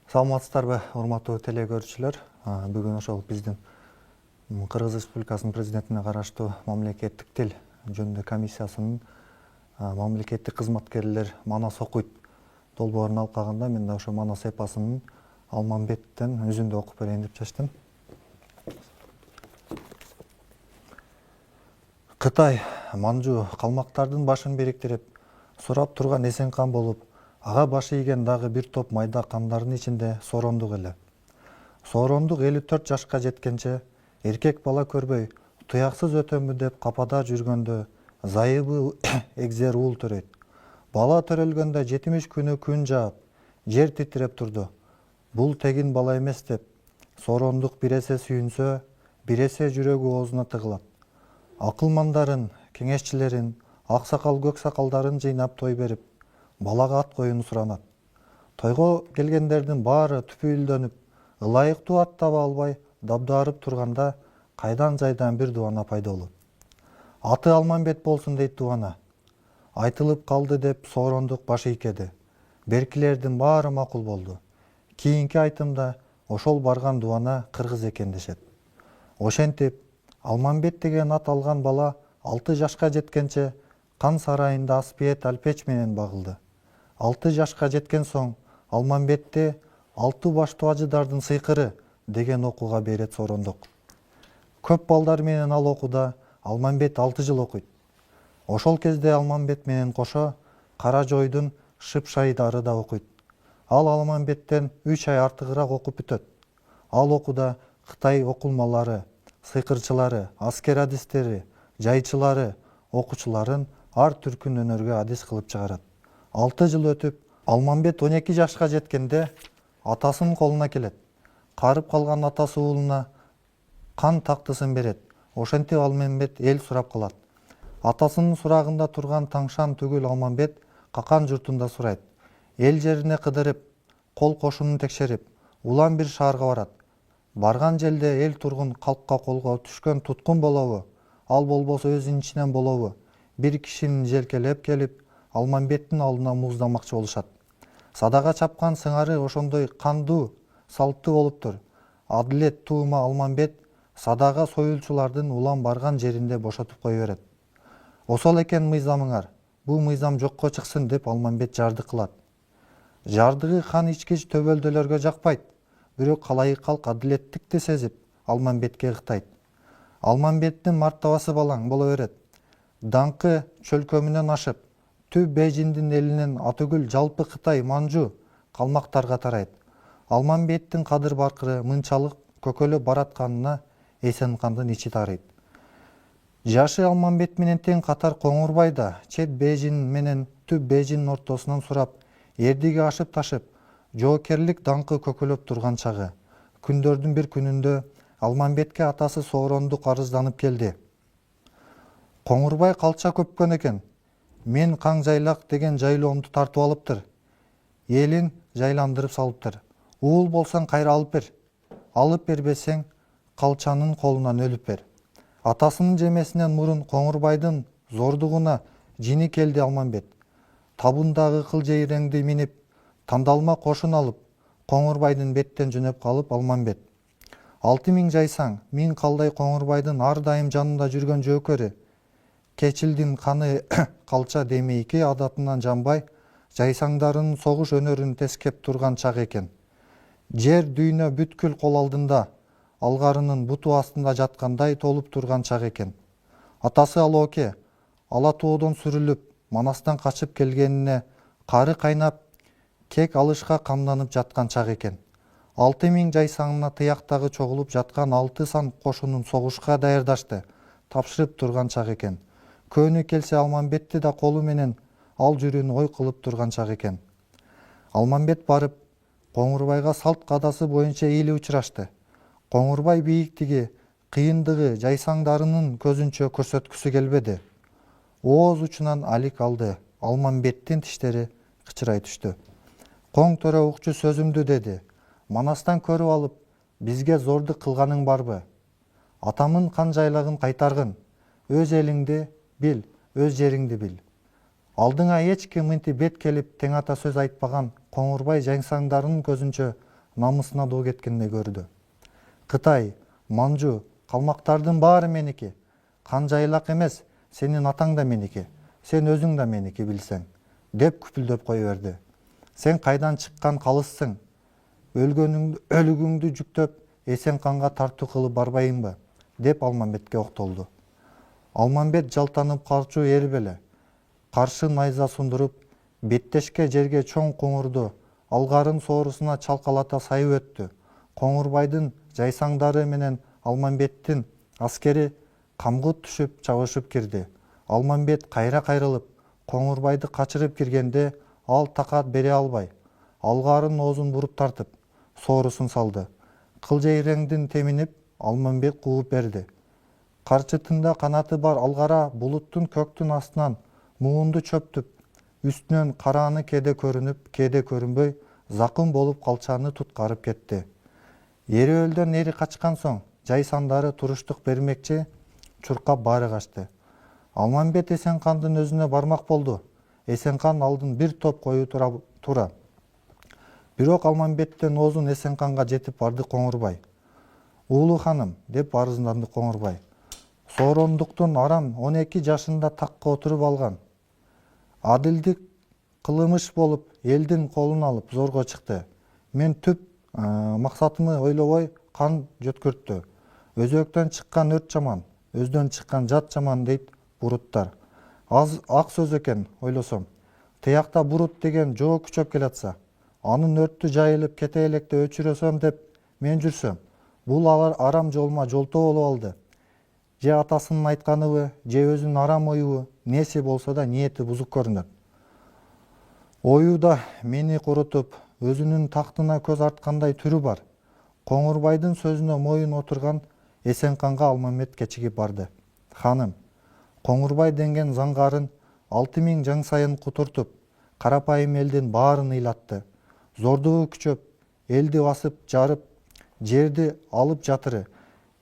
Саламатсыздарбы, урматтуу теле көрүүчүлөр. Бүгүн ошол биздин Кыргыз Республикасынын президентине караштуу мамлекеттик тил жөнүндө комиссиясынын мамлекеттик кызматкерлер Манас окуйт долбоорун алкагында мен да ошо Манас эпосунун Алмамбеттен үзүндү окуп берейин деп чечтим. Кытай манжу калмактардын башын бириктирип, сурап турган Эсенкан болуп, ага башы ийген дагы бир топ майда кандардын ичинде Соорондук эле. Соорондук 54 жашка жеткенче эркек бала көрбөй, туяксыз өтөмбү деп капада жүргөндө зайыбы эгзер уул төрөйт. Бала төрөлгөндө 70 күнү күн жаап, жер титиреп турду. Бул тегин бала эмес деп Соорондук бир эсе сүйүнсө, бир эсе жүрөгү оозуна тыгылат. Акылмандарын, кеңешчилерин, ак сакал көк сакалдарын жыйнап той берип, балага ат коюуну суранат. Тойго келгендердин баары түпүйлдөнүп, ылайыктуу ат таба албай дабдарып турганда кайдан жайдан бир дубана пайда болот. Аты Алмамбет болсун дейт дубана. Айтылып калды деп Соорондук баш ийкеди. Беркилердин баары макул болду. Кийинки айтымда ошол барган дубана кыргыз экен дешет. Ошентип Алмамбет деген ат алган бала 6 жашка жеткенче кан сарайында Аспиет Алпеч менен багылды. 6 жашка жеткен соң Алмамбетте 6 баштуу ажыдардын сыйкыры деген окууга берет Соорондук. Көп балдар менен ал окууда Алмамбет 6 жыл окуйт. Ошол кезде Алмамбет менен кошо Кара Жойдун Шып-Шайдары да окуйт. Ал Алмамбеттен 3 ай артыгыраак окуп бүтөт. Ал окууда Кытай окулмалары, сыйкырчылары, аскер адистери, жайчылары, окуучуларын ар түркүн өнөргө адис кылып чыгарат. 6 жыл өтүп, Алмамбет 12 жашка жеткенде атасынын колуна келет. Карып калган атасы уулуна кан тактысын берет. Ошентип Алмамбет эл сурап калат. Атасынын сурагында турган Таңшан түгүл Алмамбет Какан журтунда сурайт. Эл жерине кыдырып, кол кошунун текшерип, улам бир шаарга барат. Барган жерде эл тургун калкка колго түшкөн туткун болобу, ал болбосо өзүнүн ичинен болобу, бир кишинин желкелеп келип, Алмамбеттин алдына муздамакчы болушат. Садага чапкан сыңары ошондой кандуу, салттуу болуптур. Адилет туума Алмамбет садага союлчулардын улам барган жеринде бошотуп кое берет. Осол экен мыйзамыңар, бул мыйзам жокко чыксын деп Алмамбет жарды кылат. Жардыгы хан ичкич төбөлдөлөргө жакпайт. Бирок калайык калк адилеттикти сезип Алмамбетке ыктайт. Алмамбеттин мартабасы балаң боло берет. Даңкы чөлкөмүнөн ашып, Түп Бейжиндин элинен атүгүл жалпы Кытай манжу калмактарга тарайт. Алмамбеттин кадыр баркыры мынчалык көкөлөп баратканына Эсенкандын ичи тарыйт. Жашы Алмамбет менен тең катар Коңурбай да чет Бейжин менен Түп Бейжиндин ортосунан сурап, эрдиге ашып ташып, жоокерлик даңкы көкөлөп турган чагы. Күндөрдүн бир күнүндө Алмамбетке атасы Соорондук арызданып келди. Коңурбай калча көпкөн экен. Мен Каң жайлак деген жайлоомду тартып алыптыр. Элин жайландырып салыптыр. Уул болсаң кайра алып бер. Алып бербесең калчанын колунан өлүп бер. Атасынын жемесинен мурун Коңурбайдын зордугуна жини келди Алмамбет. Табундагы кылжейреңди минип, тандалма кошун алып, Коңурбайдын беттен жөнөп калып Алмамбет. 6000 жайсаң, миң калдай Коңурбайдын ар дайым жанында жүргөн жөөкөрү. Кечилдин каны калча демейки адатынан жанбай, жайсаңдарынын согуш өнөрүн тескеп турган чак экен. Жер дүйнө бүткүл кол алдында, алгарынын буту астында жаткандай толуп турган чак экен. Атасы Алооке, ала тоодон сүрүлүп, Манастан качып келгенине кары кайнап, кек алышка камданып жаткан чак экен. 6000 жайсаңына тыяктагы чогулуп жаткан 6 сан кошунун согушка даярдашты, тапшырып турган чак экен. Көнү келсе Алмамбетти да колу менен ал жүрүүнү ой кылып турган чак экен. Алмамбет барып, Коңурбайга салт кадасы боюнча ийилип учурашты. Коңурбай бийиктиги, кыйындыгы жайсаңдарынын көзүнчө көрсөткүсү келбеди. Ооз учунан алик алды. Алмамбеттин тиштери кычырай түштү. Коң төрө укчу сөзүмдү деди. Манастан көрүп алып, бизге зордук кылганың барбы? Атамын кан жайлагын кайтаргын. Өз элиңди бил, өз жериңди бил. Алдыңа эч ким мынтип бет келип тең ата сөз айтпаган Коңурбай жайсаңдарынын көзүнчө намысына доо кеткендей көрдү. Кытай, Манжу, калмактардын баары меники. Кан жайлак эмес, сенин атаң да меники, сен өзүң да меники билсең, деп күпүлдөп кое берди. Сен кайдан чыккан калыссың? Өлүгүңдү жүктөп, эсен канга тартуу кылып барбайынбы? Деп Алмамбетке октолду. Алмамбет жалтанып карчуу эр беле. Каршы найза сундуруп, беттешке жерге чоң коңурду алгарын соорусуна чалкалата сайып өттү. Коңурбайдын жайсаңдары менен Алмамбеттин аскери камгут түшүп чабышып кирди. Алмамбет кайра кайрылып, Коңурбайды качырып киргенде ал такат бере албай, алгарын оозун буруп тартып, соорусун салды. Кылжайреңдин теминип, Алмамбет кууп берди. Карчытында канаты бар алгара булуттун көктүн астынан муунду чөптүп, үстүнөн карааны кээде көрүнүп, кээде көрүнбөй, закын болуп калчаны туткарып кетти. Эреөлдөн эри качкан соң, жайсандары туруштук бермекчи, чуркап баары качты. Алмамбет Эсенкандын өзүнө бармак болду. Эсенкан алдын бир топ кою тура. Бирок Алмамбеттен оозун Эсенканга жетип барды Коңурбай. Уулу ханым, деп арызданды Коңурбай. Соорондуктун арам 12 жашында такка отуруп алган. Адилдик кылмыш болуп, элдин колун алып зорго чыкты. Мен түп максатымы ойлобой кан жөткөрттү. Өзөктөн чыккан өрт жаман, өздөн чыккан жат жаман дейт буруттар. Ак сөз экен ойлосом. Тиякта бурут деген жоо күчөп келатса, анын өрттү жайылып кете электе өчүрөсөм деп мен жүрсөм, бул арам жолума жолтоо болуп алды. Же атасынын айтканыбы, же өзүнүн арам оюбу, неси болсо да ниети бузук көрүнөт. Ою да мени курутуп, өзүнүн тактына көз арткандай түрү бар. Коңурбайдын сөзүнө моюн отурган Эсенканга Алмамбет кечигип барды. Ханым, Коңурбай деген заңгарын 6000 жаң сайын кутуртуп, карапайым элдин баарын ыйлатты. Зордугу күчөп, элди басып жарып, жерди алып жатыры.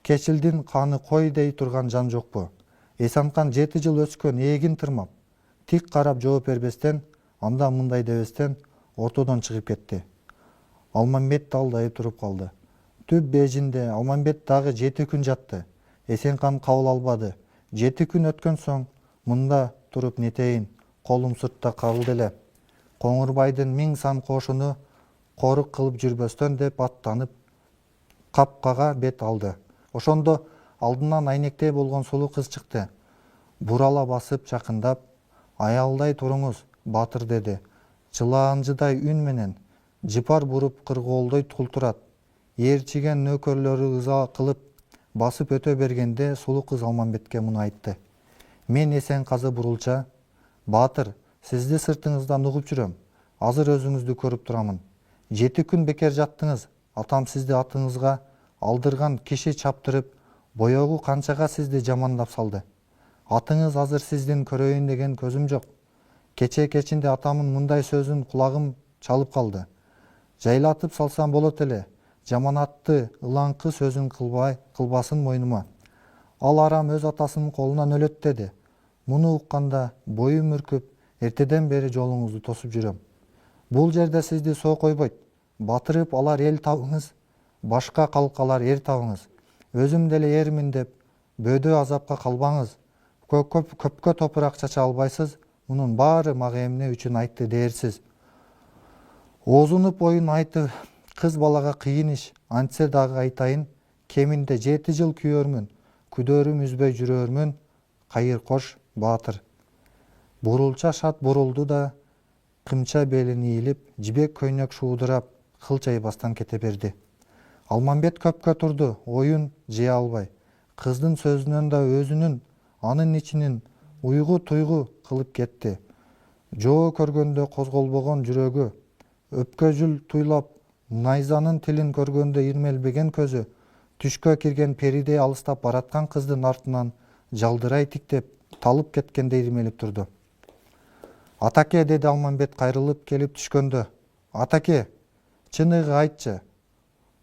Кечилдин каны кой дей турган жан жокпу? Эсенкан 7 жыл өскөн эгин тырмап, тик карап жооп бербестен, анда мындай дебестен ортодон чыгып кетти. Алмамбет далдайып туруп калды. Түп бежинде Алмамбет дагы 7 күн жатты. Эсенкан кабыл албады. 7 күн өткөн соң, мында туруп нетейин, колум сыртта калды эле. Коңурбайдын 1000 сан кошуну корук кылып жүрбөстөн деп аттанып, капкага бет алды. Ошондо алдынан айнектей болгон сулуу кыз чыкты. Бурала басып жакындап, аялдай туруңуз, батыр деди. Жылаанжыдай үн менен, жыпар буруп кыргоолдой културат. Ээрчиген нөөкөрлөрү ыза кылып, басып өтө бергенде сулуу кыз Алмамбетке муну айтты. Мен Эсенказы Бурулча, батыр, сизди сыртыңыздан угуп жүрөм. Азыр өзүңүздү көрүп турамын. 7 күн бекер жаттыңыз. Атам сизди атыңызга алдырган киши чаптырып, боёгу канчага сизди жамандап салды. Атыңыз азыр сиздин көрөйүн деген көзүм жок. Кече кечинде атамын мындай сөзүн кулагым чалып калды. Жайлатып салсам болот эле. Жаманатты, ылаңкы сөзүн кылбасын мойнума. Ал арам өз атасынын колунан өлөт деди. Муну укканда боюм үркүп, эртеден бери жолуңузду тосуп жүрөм. Бул жерде сизди соо койбойт. Батырып алар эл табыңыз, башка калкалар эр табыңыз. Өзүм деле эрмин деп, бөөдө азапка калбаңыз. Көпкө топурак чача албайсыз, мунун баары мага эмне үчүн айтты дээрсиз. Оозунуп оюн айтып, кыз балага кыйын иш, антсе дагы айтайын, кеминде 7 жыл күйөрмүн, күдөрүм үзбөй жүрөрмүн, кайыр кош, баатыр. Бурулча шат бурулду да, кымча белин ийилип, жибек көйнөк шуудурап, кылчайбастан кете берди. Алмамбет көпкө турду, оюн жыя албай. Кыздын сөзүнөн да өзүнүн, анын ичинин уйгу-туйгу кылып кетти. Жоо көргөндө козголбогон жүрөгү, өпкө-жүл туйлап, найзанын тилин көргөндө ирмелбеген көзү, түшкө кирген перидей алыстап бараткан кыздын артынан жалдырай тиктеп, талып кеткенде ирмелип турду. Атаке, деди Алмамбет кайрылып келип түшкөндө. Атаке, чыныгы айтчы,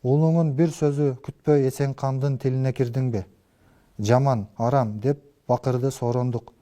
уулуңун бир сөзү күтпөй Эсенкандын тилине кирдиңби? Жаман, арам, деп бакырды Соорондук.